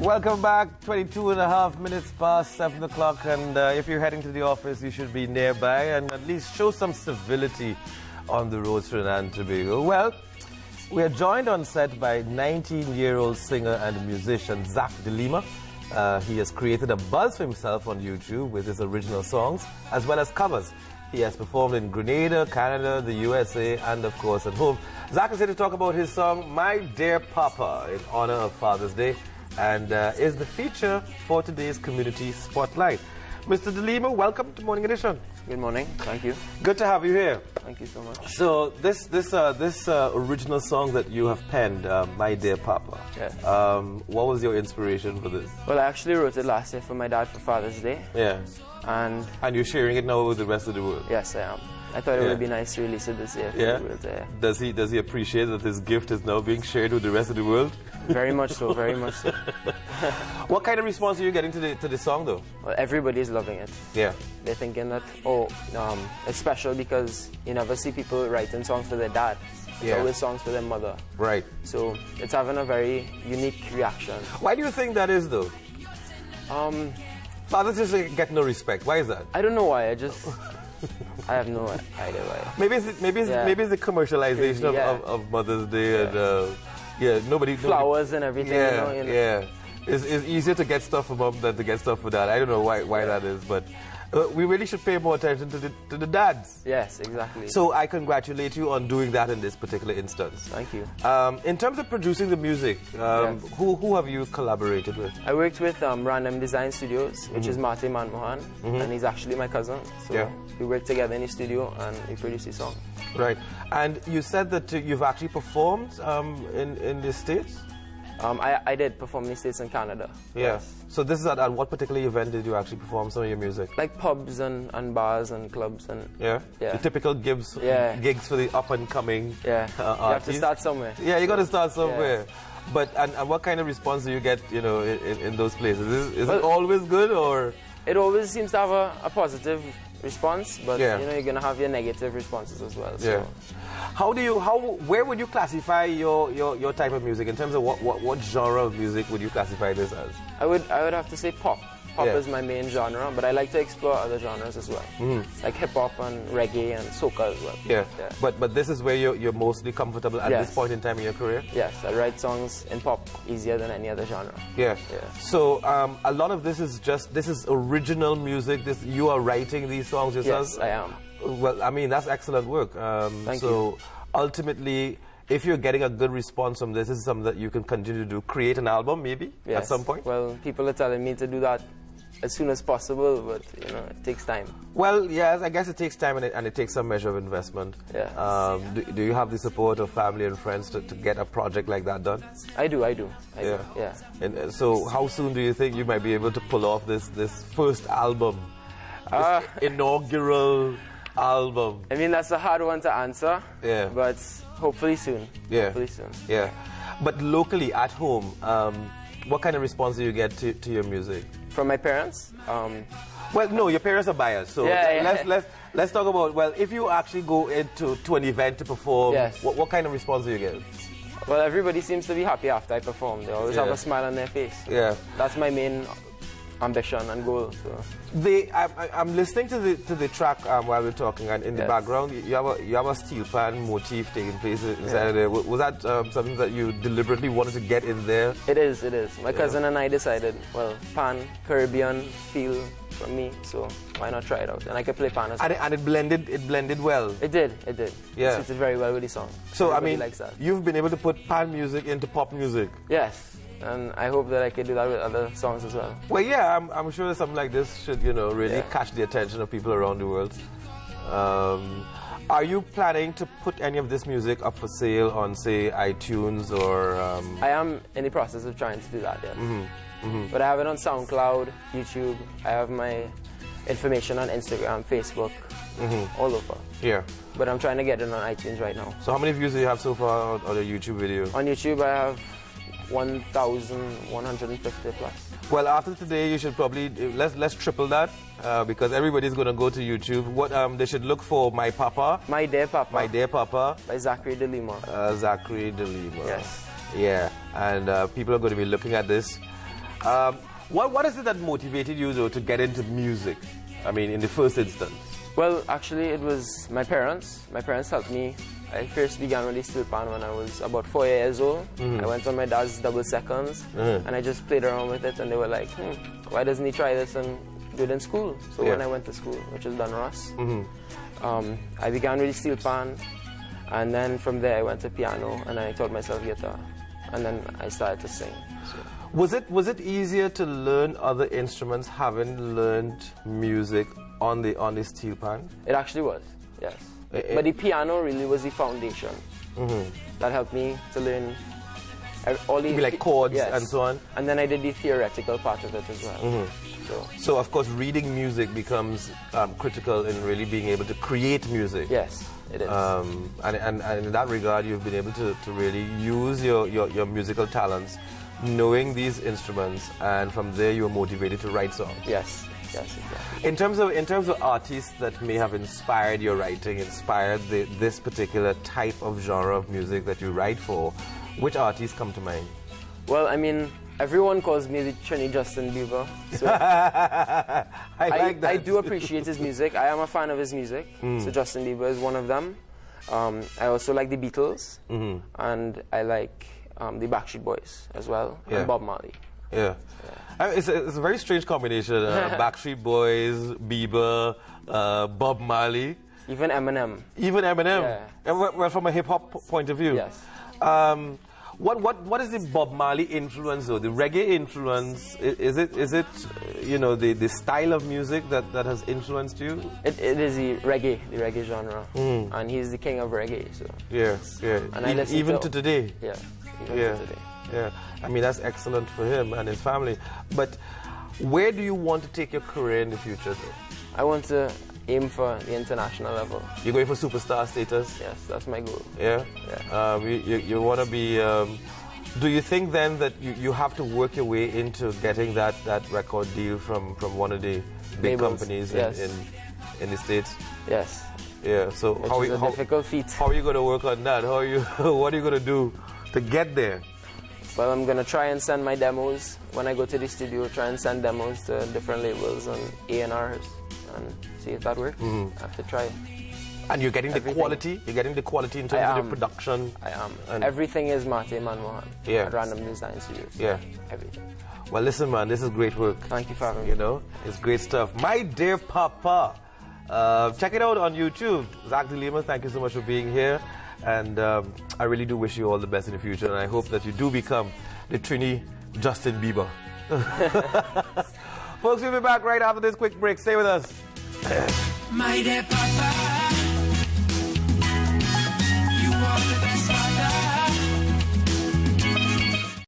Welcome back. 22 and a half minutes past 7 o'clock, and if you're heading to the office, you should be nearby and at least show some civility on the roads to Trinidad and Tobago. Well, we are joined on set by 19-year-old singer and musician Zach de Lima. He has created a buzz for himself on YouTube with his original songs as well as covers. He has performed in Grenada, Canada, the USA, and of course at home. Zach is here to talk about his song My Dear Papa in honor of Father's Day, and is the feature for today's Community Spotlight. Mr. de Lima, welcome to Morning Edition. Good morning. Thank you. Good to have you here. Thank you so much. So this original song that you have penned, My Dear Papa. Yes. What was your inspiration for this? Well, I actually wrote it last year for my dad for Father's Day. Yeah. And you're sharing it now with the rest of the world? Yes, I am. I thought it would be nice to release it this year for the world. Does he appreciate that his gift is now being shared with the rest of the world? Very much so, very much so. What kind of response are you getting to the song though? Well, everybody's loving it. Yeah. They're thinking that, it's special because you never see people writing songs for their dad. It's always songs for their mother. Right. So it's having a very unique reaction. Why do you think that is though? Fathers just get no respect. Why is that? I don't know why. I have no idea why. Maybe it's the commercialization of Mother's Day and nobody flowers and everything. Yeah. It's easier to get stuff for mom than to get stuff for dad. I don't know why that is, but we really should pay more attention to the dads. Yes, exactly. So I congratulate you on doing that in this particular instance. Thank you. In terms of producing the music, who have you collaborated with? I worked with Random Design Studios, which is Mate Manmohan, and he's actually my cousin. So we worked together in the studio and we produced his song. Right. And you said that you've actually performed in the States? I did perform in the States and Canada. Yes. So this is at what particular event did you actually perform some of your music? Like pubs and bars and clubs and the typical gigs for the up and coming you have to start somewhere. Yeah, you got to start somewhere. But and what kind of response do you get in those places? Is it always good or? It always seems to have a positive response, but you're gonna have your negative responses as well. So. Where would you classify your type of music in terms of what genre of music would you classify this as? I would have to say pop. Pop is my main genre, but I like to explore other genres as well, like hip hop and reggae and soca as well. Yeah. But this is where you're mostly comfortable at this point in time in your career. Yes, I write songs in pop easier than any other genre. Yeah. So a lot of this is original music. You are writing these songs yourself. Yes, I am. Well, I mean that's excellent work. Thank you. Ultimately, if you're getting a good response from this is something that you can continue to do. Create an album, maybe at some point. Well, people are telling me to do that as soon as possible, but it takes time. Well, yes, I guess it takes time and it takes some measure of investment. Yeah. Do you have the support of family and friends to get a project like that done? I do. Yeah. And so, how soon do you think you might be able to pull off this first album, this inaugural album? I mean, that's a hard one to answer. Yeah. But hopefully soon. Yeah. Hopefully soon. Yeah. But locally at home, what kind of response do you get to your music? From my parents? Well, no, your parents are biased. So let's talk about, if you actually go to an event to perform, what kind of response do you get? Well, everybody seems to be happy after I perform. They always have a smile on their face. Yeah. That's my main ambition and goal. So. I'm listening to the track while we're talking, and in the background you have a steel pan motif taking place inside of there. Was that something that you deliberately wanted to get in there? It is. My cousin and I decided, pan Caribbean feel from me, so why not try it out? And I could play pan as well. And it blended well. It did. Yeah. It suited very well with the song. So everybody likes that. You've been able to put pan music into pop music. Yes. And I hope that I can do that with other songs as well. Well, yeah, I'm sure that something like this should, really catch the attention of people around the world. Are you planning to put any of this music up for sale on, say, iTunes or? I am in the process of trying to do that, But I have it on Soundcloud, YouTube. I have my information on Instagram, Facebook, all over. Yeah. But I'm trying to get it on iTunes right now. So how many views do you have so far on the YouTube video? On YouTube, I have 1,150 plus. Well, after today, you should probably let's triple that because everybody's going to go to YouTube. What they should look for? My Papa. My Dear Papa. My Dear Papa. By Zachary de Lima. Zachary de Lima. Yes. Yeah, and people are going to be looking at this. What is it that motivated you, though, to get into music? I mean, in the first instance. Well, actually, it was my parents. My parents helped me. I first began with the steel pan when I was about 4 years old. I went on my dad's double seconds, and I just played around with it, and they were like, why doesn't he try this and do it in school? So when I went to school, which is Dunross, I began with the steel pan, and then from there I went to piano, and I taught myself guitar, and then I started to sing. So. Was it easier to learn other instruments having learned music on the steel pan? It actually was, yes. But the piano really was the foundation that helped me to learn all the... like chords and so on? And then I did the theoretical part of it as well. So of course, reading music becomes critical in really being able to create music. Yes, it is. And in that regard, you've been able to really use your musical talents, knowing these instruments, and from there you were motivated to write songs. Yes, exactly. In terms of artists that may have inspired your writing, inspired this particular type of genre of music that you write for, which artists come to mind? Well, I mean, everyone calls me the Trini Justin Bieber. So I like that. I do appreciate his music. I am a fan of his music. So Justin Bieber is one of them. I also like the Beatles, and I like the Backstreet Boys as well, and Bob Marley. Yeah. It's a very strange combination. Backstreet Boys, Bieber, Bob Marley. Even Eminem. Even Eminem? Yeah. Well, from a hip-hop point of view? Yes. What is the Bob Marley influence, though? The reggae influence, is it the style of music that has influenced you? It is the reggae genre. And he's the king of reggae, so. Yeah. And even to today? Yeah, even to today. Yeah, I mean, that's excellent for him and his family. But where do you want to take your career in the future, though? I want to aim for the international level. You're going for superstar status? Yes, that's my goal. Yeah? You want to be... do you think then that you have to work your way into getting that record deal from one of the big companies in the States? Yes. Yeah, so Which is a difficult feat. How are you going to work on that? What are you going to do to get there? Well, I'm going to try and send my demos when I go to the studio, try and send demos to different labels and A&Rs and see if that works. I have to try. And you're getting everything. The quality? You're getting the quality in terms of the production? I am. And everything is Mate Manmohan at Random Design Studios. Yeah. Everything. Well, listen, man, this is great work. Thank you for having me. It's great stuff. My dear Papa, check it out on YouTube. Zachary de Lima, thank you so much for being here. And I really do wish you all the best in the future. And I hope that you do become the Trini Justin Bieber. Folks, we'll be back right after this quick break. Stay with us. My dear Papa.